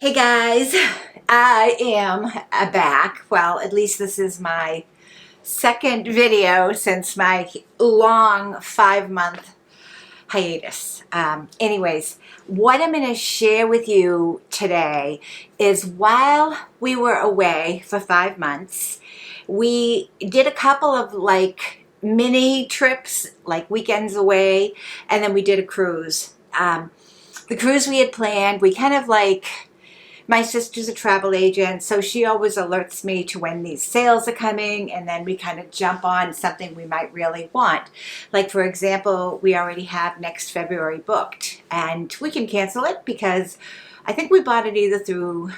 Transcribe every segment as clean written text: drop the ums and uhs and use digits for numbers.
Hey guys, I am back. Well, at least this is my second video since my long 5-month hiatus. Anyways, what I'm going to share with you today is while we were away for 5 months, we did a couple of mini trips, like weekends away, and then we did a cruise. The cruise we had planned, we kind of my sister's a travel agent, so she always alerts me to when these sales are coming, and then we kind of jump on something we might really want. Like, for example, we already have next February booked, and we can cancel it because I think we bought it either through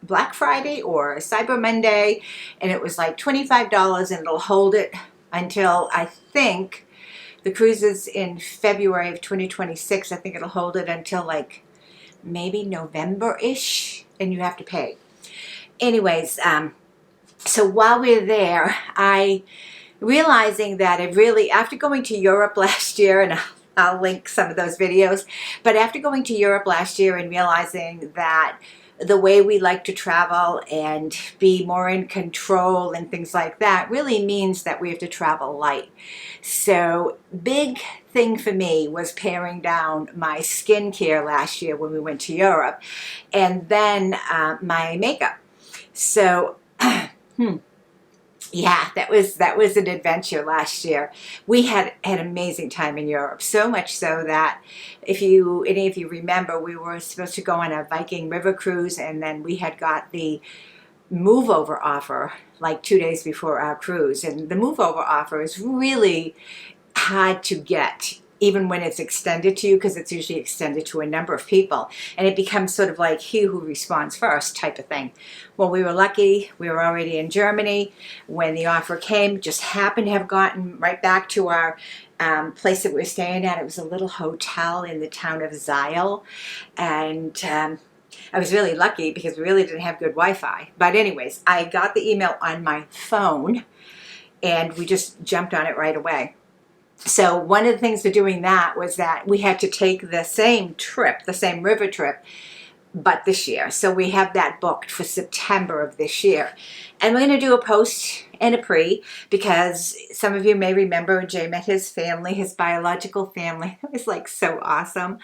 Black Friday or Cyber Monday, and it was like $25, and it'll hold it until, I think, the cruise is in February of 2026. I think it'll hold it until maybe November-ish, and you have to pay. Anyways, so while we're there, realizing that after going to Europe last year, and I'll link some of those videos, but after going to Europe last year and realizing that the way we like to travel and be more in control and things like that really means that we have to travel light. So big thing for me was paring down my skincare last year when we went to Europe, and then my makeup. So yeah, that was an adventure last year. We had an amazing time in Europe, so much so that if any of you remember, we were supposed to go on a Viking river cruise, and then we had got the move over offer like 2 days before our cruise. And the move over offer is really hard to get, even when it's extended to you, because it's usually extended to a number of people, and it becomes sort of like he who responds first type of thing. Well, we were lucky. We were already in Germany when the offer came. Just happened to have gotten right back to our place that we were staying at. It was a little hotel in the town of Zeil, and I was really lucky because we really didn't have good Wi-Fi. But anyways, I got the email on my phone, and we just jumped on it right away. So one of the things for doing that was that we had to take the same trip, the same river trip, but this year. So we have that booked for September of this year. And we're going to do a post and a pre, because some of you may remember Jay met his family, his biological family. It was like so awesome.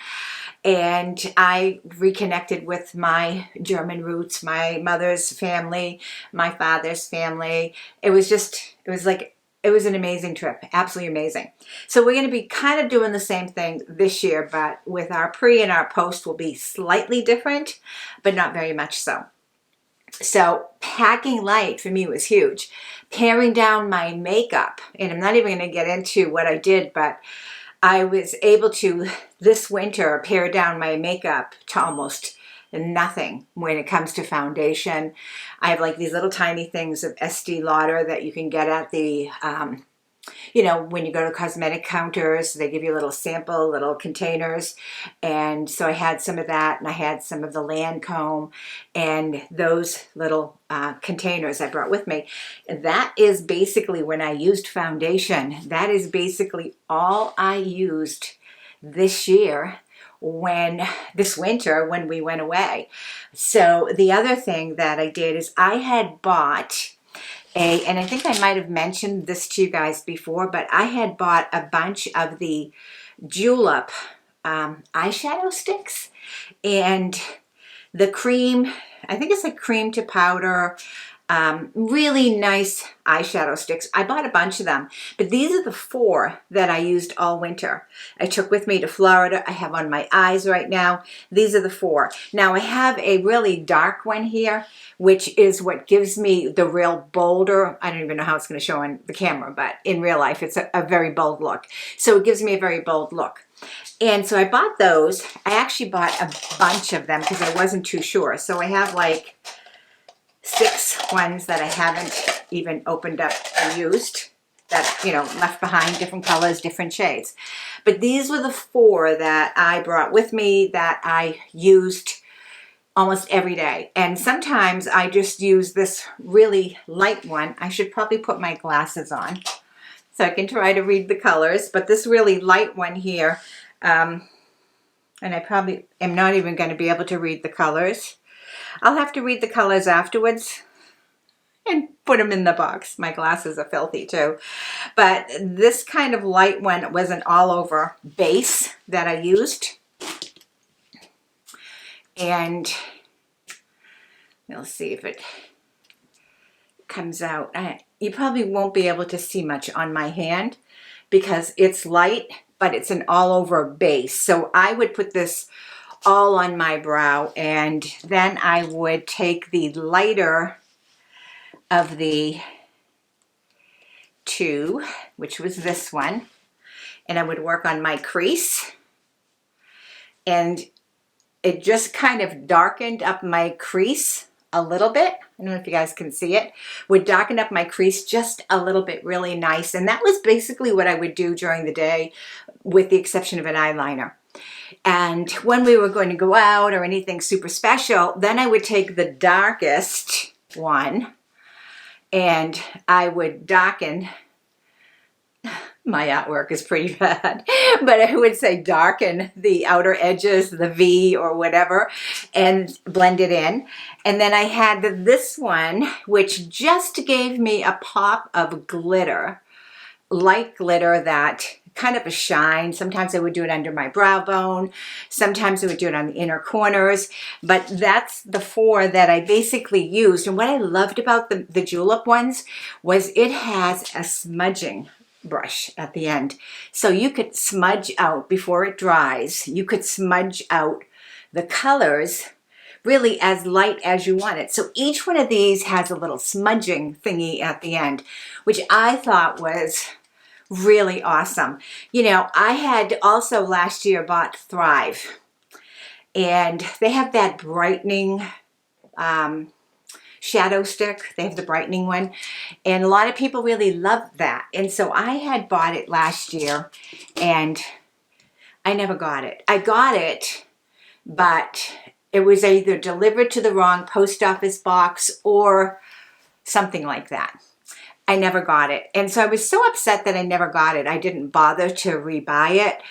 And I reconnected with my German roots, my mother's family, my father's family. It was an amazing trip, absolutely amazing. So we're going to be kind of doing the same thing this year, but with our pre and our post will be slightly different, but not very much so. So packing light for me was huge. Paring down my makeup, and I'm not even going to get into what I did, but I was able to, this winter, pare down my makeup to almost nothing when it comes to foundation. I have like these little tiny things of Estee Lauder that you can get at the, when you go to cosmetic counters, they give you little sample, little containers. And so I had some of that, and I had some of the Lancome, and those little containers I brought with me. That is basically when I used foundation. That is basically all I used this year, this winter when we went away. So the other thing that I did is I had bought and I think I might have mentioned this to you guys before, but I had bought a bunch of the Julep eyeshadow sticks, and the cream, I think it's like cream to powder, really nice eyeshadow sticks. I bought a bunch of them, but these are the 4 that I used all winter. I took with me to Florida. I have on my eyes right now. These are the 4. Now I have a really dark one here, which is what gives me the real bolder, I don't even know how it's going to show on the camera, but in real life it's a very bold look. So it gives me a very bold look. And so I bought those. I actually bought a bunch of them because I wasn't too sure. So I have like 6 ones that I haven't even opened up and used, that, left behind, different colors, different shades. But these were the 4 that I brought with me that I used almost every day. And sometimes I just use this really light one. I should probably put my glasses on so I can try to read the colors. But this really light one here, and I probably am not even going to be able to read the colors. I'll have to read the colors afterwards and put them in the box. My glasses are filthy too. But this kind of light one was an all over base that I used. And we'll see if it comes out. You probably won't be able to see much on my hand because it's light, but it's an all over base. So I would put this all on my brow, and then I would take the lighter of the two, which was this one, and I would work on my crease, and it just kind of darkened up my crease a little bit. I don't know if you guys can see it. Would darken up my crease just a little bit, really nice. And that was basically what I would do during the day, with the exception of an eyeliner. And when we were going to go out or anything super special, then I would take the darkest one and I would darken. My artwork is pretty bad, but I would say darken the outer edges, the V or whatever, and blend it in. And then I had this one, which just gave me a pop of glitter, light glitter, that kind of a shine. Sometimes I would do it under my brow bone. Sometimes I would do it on the inner corners, but that's the four that I basically used. And what I loved about the Julep ones was it has a smudging brush at the end. So you could smudge out before it dries. You could smudge out the colors really as light as you want it. So each one of these has a little smudging thingy at the end, which I thought was really awesome. You know, I had also last year bought Thrive, and they have that brightening shadow stick. They have the brightening one, and a lot of people really love that. And so I had bought it last year, and I never got it. I got it, but it was either delivered to the wrong post office box or something like that. I never got it. And so I was so upset that I never got it. I didn't bother to rebuy it.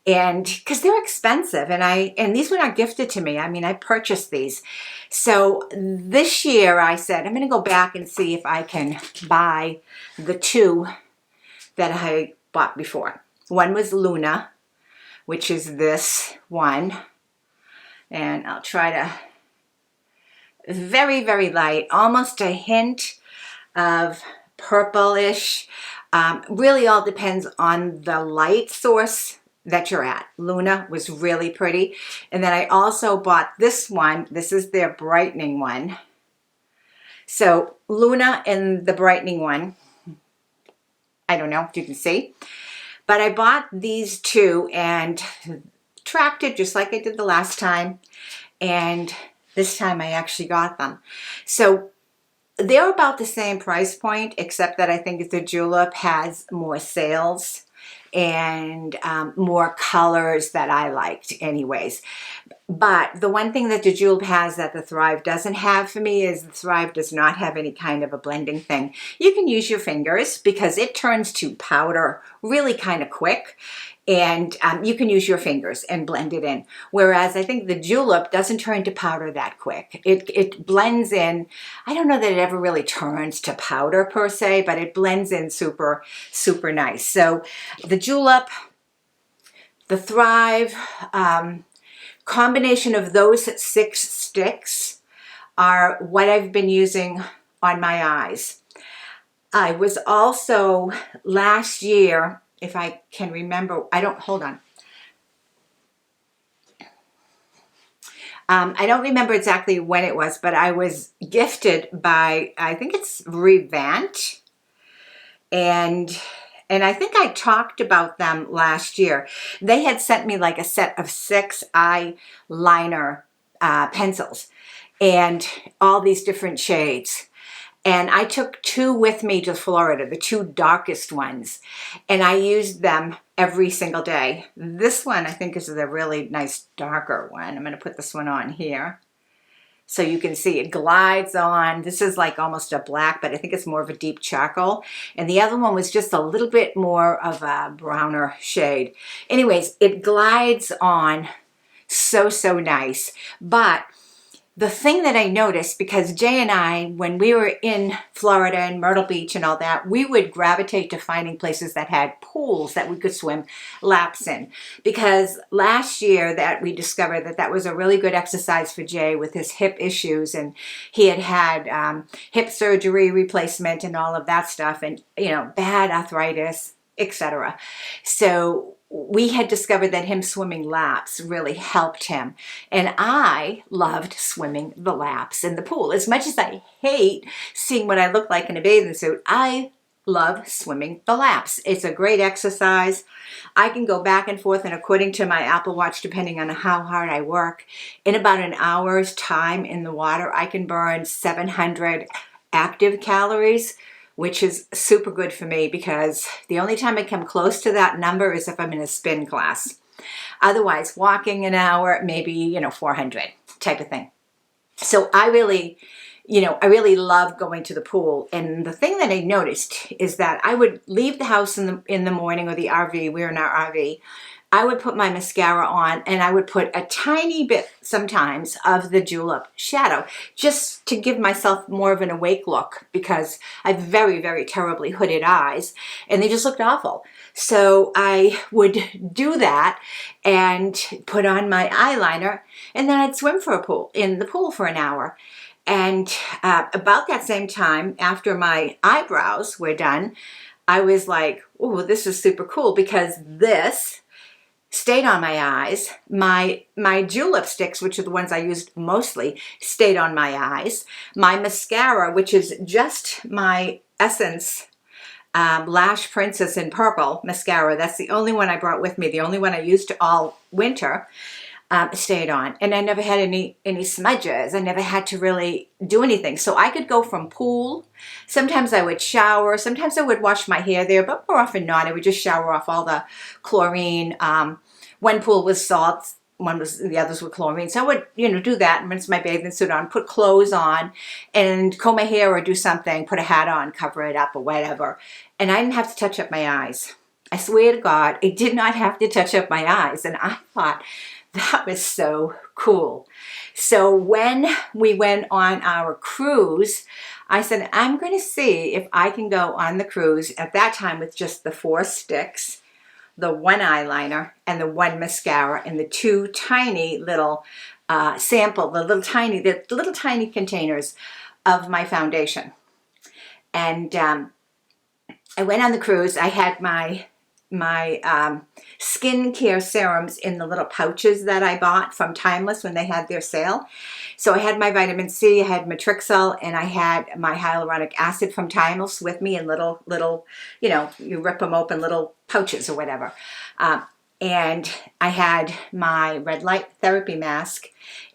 And because they're expensive, and these were not gifted to me. I mean, I purchased these. So this year I said, I'm going to go back and see if I can buy the two that I bought before. One was Luna, which is this one. And I'll try to, very, very light, almost a hint of purplish. Really all depends on the light source that you're at. Luna was really pretty. And then I also bought this one. This is their brightening one. So Luna and the brightening one, I don't know if you can see, but I bought these two and tracked it just like I did the last time. And this time I actually got them. So they're about the same price point, except that I think the Julep has more sales and more colors that I liked anyways. But the one thing that the Julep has that the Thrive doesn't have for me is the Thrive does not have any kind of a blending thing. You can use your fingers because it turns to powder really kind of quick. And you can use your fingers and blend it in. Whereas I think the Julep doesn't turn to powder that quick. It blends in. I don't know that it ever really turns to powder per se, but it blends in super, super nice. So the Julep, the Thrive, combination of those 6 sticks are what I've been using on my eyes. I was also last year, if I can remember, hold on. I don't remember exactly when it was, but I was gifted by, I think it's Revant, and I think I talked about them last year. They had sent me like a set of 6 eyeliner pencils and all these different shades. And I took 2 with me to Florida, the 2 darkest ones, and I used them every single day. This one I think is the really nice darker one. I'm going to put this one on here so you can see it glides on. This is like almost a black, but I think it's more of a deep charcoal. And the other one was just a little bit more of a browner shade. Anyways, it glides on so, so nice. But the thing that I noticed, because Jay and I, when we were in Florida and Myrtle Beach and all that, we would gravitate to finding places that had pools that we could swim laps in. Because last year that we discovered that that was a really good exercise for Jay with his hip issues, and he had had hip surgery replacement and all of that stuff, and bad arthritis, etc. So we had discovered that him swimming laps really helped him. And I loved swimming the laps in the pool. As much as I hate seeing what I look like in a bathing suit, I love swimming the laps. It's a great exercise. I can go back and forth, and according to my Apple Watch, depending on how hard I work, in about an hour's time in the water, I can burn 700 active calories, which is super good for me, because the only time I come close to that number is if I'm in a spin class. Otherwise, walking an hour, maybe, 400 type of thing. So I really love going to the pool. And the thing that I noticed is that I would leave the house in the morning, or the RV, we're in our RV, I would put my mascara on, and I would put a tiny bit sometimes of the Julep shadow, just to give myself more of an awake look, because I have very, very terribly hooded eyes and they just looked awful. So I would do that and put on my eyeliner, and then I'd swim in the pool for an hour. And about that same time, after my eyebrows were done, I was like, oh, this is super cool, because this stayed on my eyes. My Julep sticks, which are the ones I used mostly, stayed on my eyes. My mascara, which is just my Essence Lash Princess in purple mascara, that's the only one I brought with me, the only one I used all winter, stayed on. And I never had any smudges. I never had to really do anything. So I could go from pool. Sometimes I would shower. Sometimes I would wash my hair there, but more often not. I would just shower off all the chlorine. One pool was salt. The others were chlorine. So I would, do that and rinse my bathing suit on, put clothes on, and comb my hair or do something, put a hat on, cover it up or whatever. And I didn't have to touch up my eyes. I swear to God, I did not have to touch up my eyes. And I thought, that was so cool. So when we went on our cruise, I said, I'm going to see if I can go on the cruise at that time with just the 4 sticks, the 1 eyeliner, and the 1 mascara, and the 2 tiny little the little tiny containers of my foundation. And I went on the cruise. I had my skincare serums in the little pouches that I bought from Timeless when they had their sale. So I had my vitamin C, I had Matrixyl, and I had my hyaluronic acid from Timeless with me in little, you rip them open, little pouches or whatever. And I had my red light therapy mask.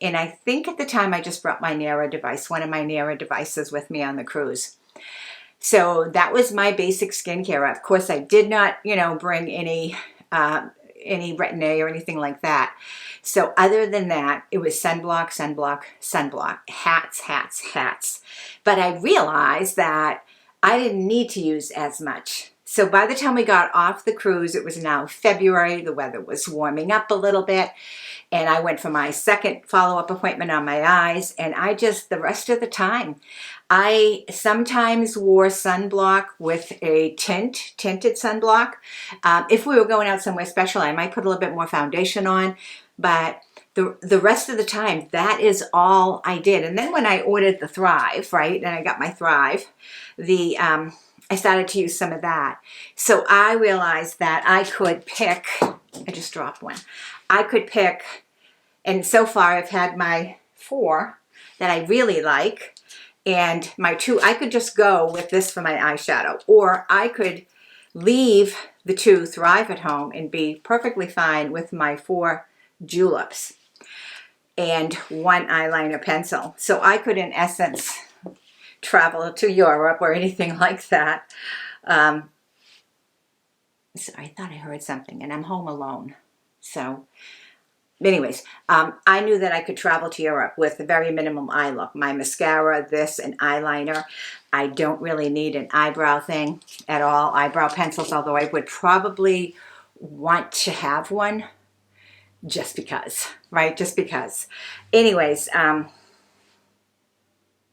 And I think at the time I just brought my Nera device, one of my Nera devices, with me on the cruise. So that was my basic skincare. Of course, I did not, bring any Retin-A or anything like that. So other than that, it was sunblock, sunblock, sunblock, hats. But I realized that I didn't need to use as much. So by the time we got off the cruise, it was now February. The weather was warming up a little bit. And I went for my second follow-up appointment on my eyes. And the rest of the time, I sometimes wore sunblock with a tinted sunblock. If we were going out somewhere special, I might put a little bit more foundation on. But the rest of the time, that is all I did. And then when I ordered the Thrive, right, and I got my Thrive, I started to use some of that. So I realized that I could pick, I just dropped one. I could pick, and so far I've had my 4 that I really like, and my 2, I could just go with this for my eyeshadow, or I could leave the 2 Thrive at home and be perfectly fine with my 4 Juleps and 1 eyeliner pencil. So I could, in essence, travel to Europe or anything like that. So I thought I heard something, and I'm home alone. So anyways, I knew that I could travel to Europe with a very minimum eye look. My mascara, this, and eyeliner. I don't really need an eyebrow thing at all. Eyebrow pencils, although I would probably want to have one just because, right? Just because. Anyways,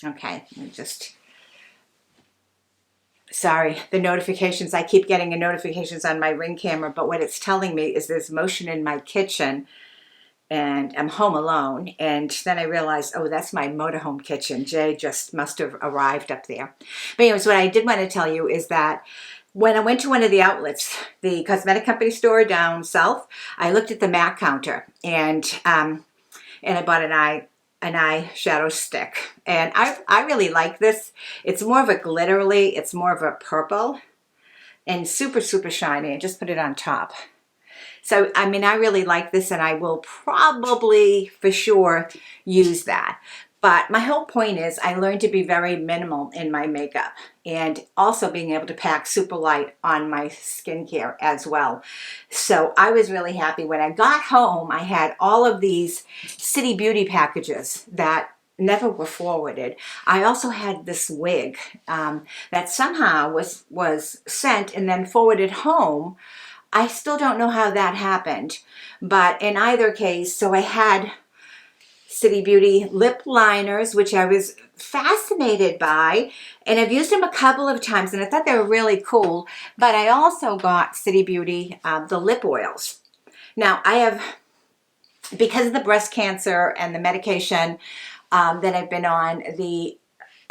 Okay, let me just, sorry, the notifications, I keep getting notifications on my Ring camera, but what it's telling me is there's motion in my kitchen and I'm home alone. And then I realized, oh, that's my motorhome kitchen. Jay just must have arrived up there. But anyways, what I did want to tell you is that when I went to one of the outlets, the cosmetic company store down south, I looked at the MAC counter and I bought an eyeshadow stick. And I really like this. It's more of a glittery, it's more of a purple and super, super shiny. I just put it on top. So, I mean, I really like this and I will probably for sure use that. But my whole point is I learned to be very minimal in my makeup and also being able to pack super light on my skincare as well. So I was really happy. When I got home, I had all of these City Beauty packages that never were forwarded. I also had this wig that somehow was sent and then forwarded home. I still don't know how that happened, but in either case, so I had City Beauty lip liners, which I was fascinated by, and I've used them a couple of times, and I thought they were really cool, but I also got City Beauty, the lip oils. Now, I have, because of the breast cancer and the medication that I've been on,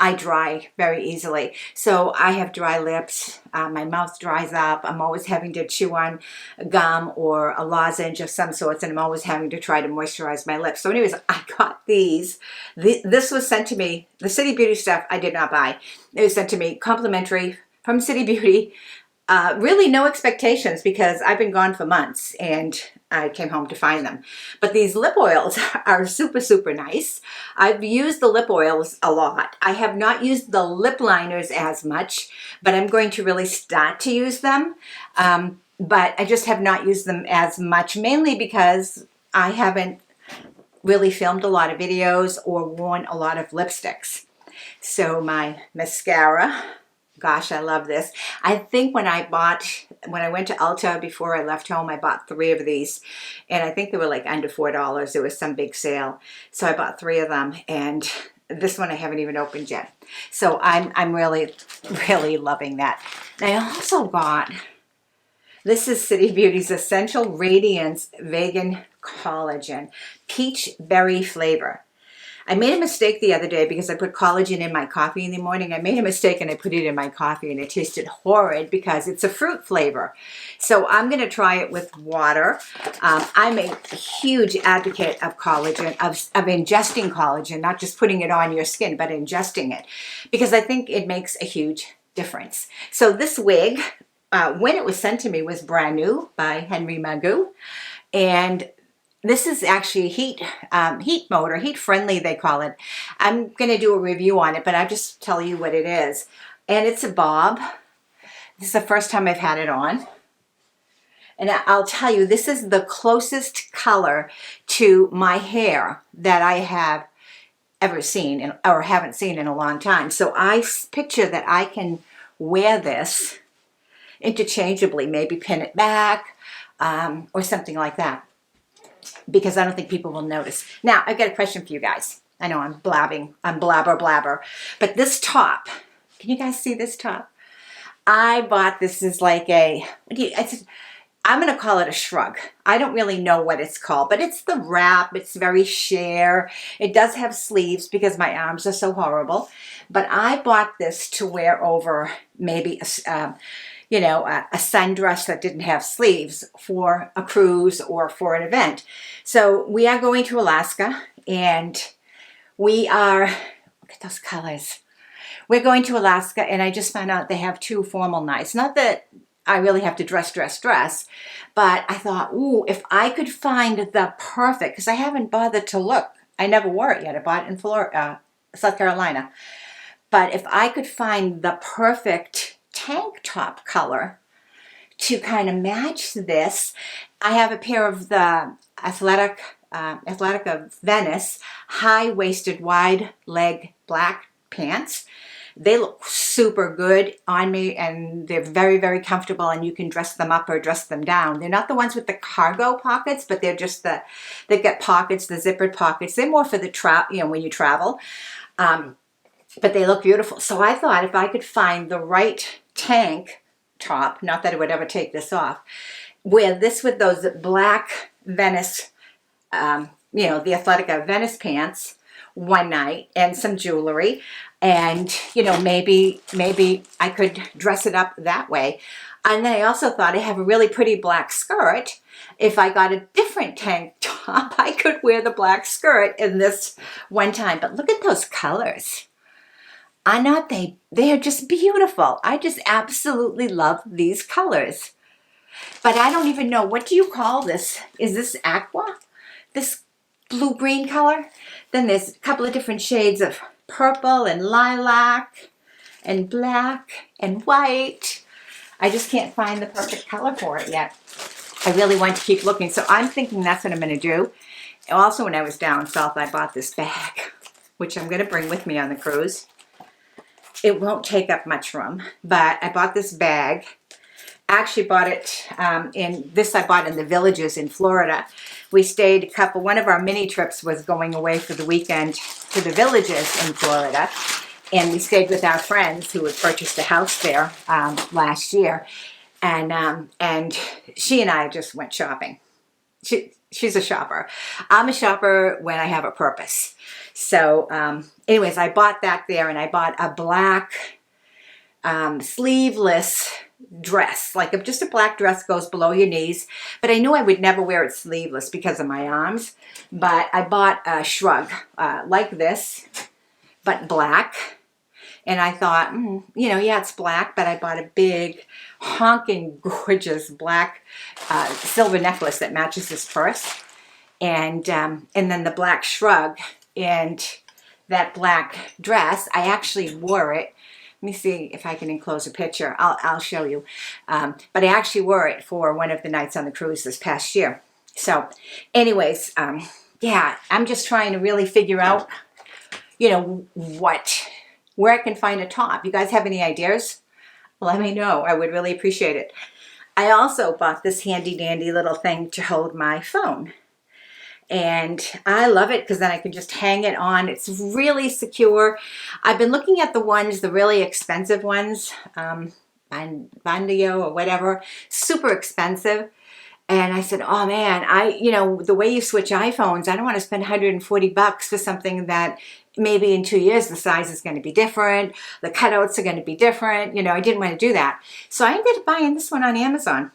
I dry very easily. So I have dry lips, my mouth dries up, I'm always having to chew on gum or a lozenge of some sorts, and I'm always having to try to moisturize my lips. So anyways, I got these. This was sent to me, the City Beauty stuff I did not buy. It was sent to me complimentary from City Beauty. Really no expectations because I've been gone for months and I came home to find them. But these lip oils are super, super nice. I've used the lip oils a lot. I have not used the lip liners as much, but I'm going to really start to use them. But I just have not used them as much, mainly because I haven't really filmed a lot of videos or worn a lot of lipsticks. So my mascara, gosh, I love this. I think when I went to Ulta before I left home, I bought 3 of these. And I think they were like under $4. There was some big sale. So I bought 3 of them. And this one I haven't even opened yet. So I'm really, really loving that. And I also got, this is City Beauty's Essential Radiance Vegan Collagen Peach Berry Flavor. I made a mistake the other day because I put collagen in my coffee in the morning. I made a mistake and I put it in my coffee and it tasted horrid because it's a fruit flavor. So I'm going to try it with water. I'm a huge advocate of collagen, of ingesting collagen, not just putting it on your skin, but ingesting it, because I think it makes a huge difference. So this wig, when it was sent to me, was brand new by Henry Magoo. And this is actually heat mode, or heat friendly, they call it. I'm going to do a review on it, but I'll just tell you what it is. And it's a bob. This is the first time I've had it on. And I'll tell you, this is the closest color to my hair that I have ever seen, or haven't seen in a long time. So I picture that I can wear this interchangeably, maybe pin it back, or something like that, because I don't think people will notice. Now, I've got a question for you guys. I know I'm blabbing, I'm blabber, but this top, can you guys see this top? I bought this as like I'm going to call it a shrug. I don't really know what it's called, but it's the wrap. It's very sheer. It does have sleeves because my arms are so horrible. But I bought this to wear over maybe a sundress that didn't have sleeves for a cruise or for an event. So we are going to Alaska, and we are, look at those colors. We're going to Alaska, and I just found out they have 2 formal nights. Not that I really have to dress, but I thought, ooh, if I could find the perfect, because I haven't bothered to look. I never wore it yet. I bought it in South Carolina. But if I could find the perfect tank top color to kind of match this, I have a pair of the Athletica Venice high-waisted wide leg black pants. They look super good on me, and they're very, very comfortable, and you can dress them up or dress them down. They're not the ones with the cargo pockets, but they're just they've got pockets, the zippered pockets. They're more for the when you travel. but they look beautiful. So I thought if I could find the right tank top, not that I would ever take this off, wear this with those black Venice, the Athletica Venice pants one night and some jewelry, and maybe I could dress it up that way. And then I also thought I have a really pretty black skirt. If I got a different tank top, I could wear the black skirt in this one time. But look at those colors. Are not they? They are just beautiful. I just absolutely love these colors. But I don't even know, what do you call this? Is this aqua? This blue-green color? Then there's a couple of different shades of purple and lilac and black and white. I just can't find the perfect color for it yet. I really want to keep looking, so I'm thinking that's what I'm going to do. Also, when I was down south, I bought this bag, which I'm going to bring with me on the cruise. It won't take up much room, but I bought this bag. Actually bought it I bought in the Villages in Florida. We stayed one of our mini trips was going away for the weekend to the Villages in Florida. And we stayed with our friends who had purchased a house there last year. And she and I just went shopping. She's a shopper. I'm a shopper when I have a purpose. So anyways, I bought that there, and I bought a black sleeveless dress, like just a black dress goes below your knees, but I knew I would never wear it sleeveless because of my arms. But I bought a shrug like this, but black, and I thought, yeah, it's black, but I bought a big honking gorgeous black silver necklace that matches this purse, and then the black shrug and that black dress. I actually wore it. Let me see if I can enclose a picture. I'll show you. But I actually wore it for one of the nights on the cruise this past year. So anyways, yeah, I'm just trying to really figure out, where I can find a top. You guys have any ideas? Let me know. I would really appreciate it. I also bought this handy dandy little thing to hold my phone. And I love it because then I can just hang it on. It's really secure. I've been looking at the really expensive ones, Bandio or whatever, super expensive. And I said, oh man, the way you switch iPhones, I don't want to spend $140 for something that maybe in 2 years the size is going to be different. The cutouts are going to be different. I didn't want to do that. So I ended up buying this one on Amazon.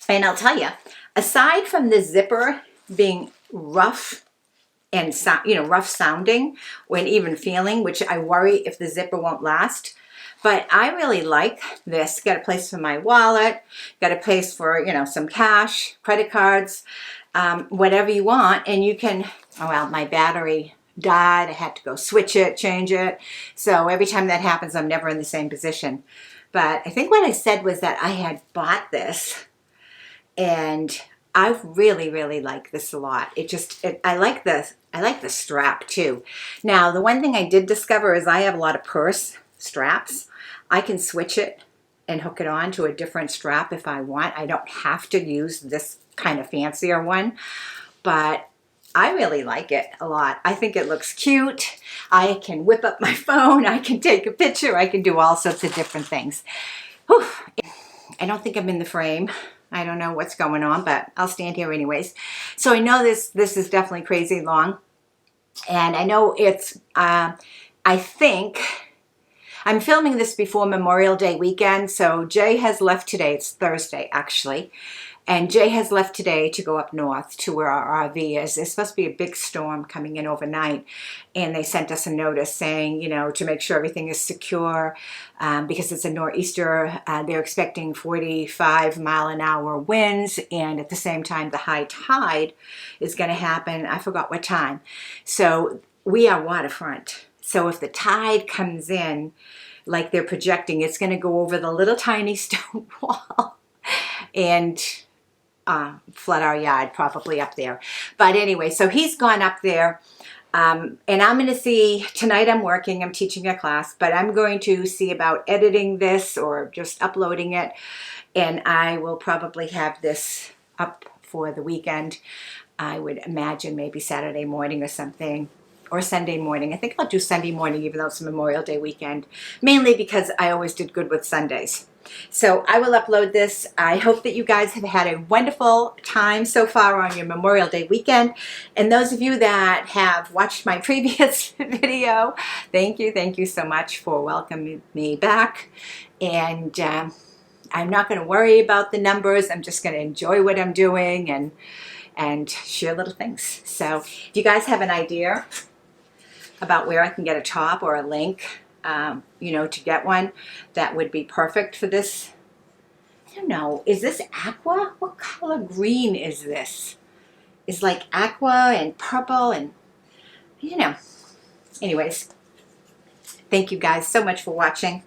And I'll tell you, aside from the zipper being rough and rough sounding when even feeling, which I worry if the zipper won't last. But I really like this. Got a place for my wallet, got a place for, some cash, credit cards, whatever you want. And you can, my battery died. I had to go switch it, change it. So every time that happens, I'm never in the same position. But I think what I said was that I had bought this, and I really, really like this a lot. I like the strap too. Now, the one thing I did discover is I have a lot of purse straps. I can switch it and hook it on to a different strap if I want. I don't have to use this kind of fancier one, but I really like it a lot. I think it looks cute. I can whip up my phone. I can take a picture. I can do all sorts of different things. Whew. I don't think I'm in the frame. I don't know what's going on, but I'll stand here anyways. So I know this is definitely crazy long. And I know it's, I think, I'm filming this before Memorial Day weekend. So Jay has left today. It's Thursday, actually. And Jay has left today to go up north to where our RV is. There's supposed to be a big storm coming in overnight. And they sent us a notice saying, to make sure everything is secure because it's a nor'easter. They're expecting 45-mile-an-hour winds. And at the same time, the high tide is going to happen. I forgot what time. So we are waterfront. So if the tide comes in, like they're projecting, it's going to go over the little tiny stone wall and flood our yard, probably up there. But anyway, so he's gone up there. And I'm going to see, tonight I'm working, I'm teaching a class, but I'm going to see about editing this or just uploading it. And I will probably have this up for the weekend. I would imagine maybe Saturday morning or something. or Sunday morning. I think I'll do Sunday morning even though it's Memorial Day weekend, mainly because I always did good with Sundays. So I will upload this. I hope that you guys have had a wonderful time so far on your Memorial Day weekend. And those of you that have watched my previous video, thank you so much for welcoming me back. And I'm not going to worry about the numbers. I'm just going to enjoy what I'm doing and share little things. So if you guys have an idea about where I can get a top or a link, you know, to get one that would be perfect for this. I don't know, is this aqua? What color green is this? It's like aqua and purple and, you know. Anyways, thank you guys so much for watching,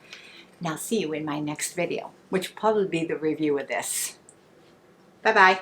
and I'll see you in my next video, which will probably be the review of this. Bye-bye.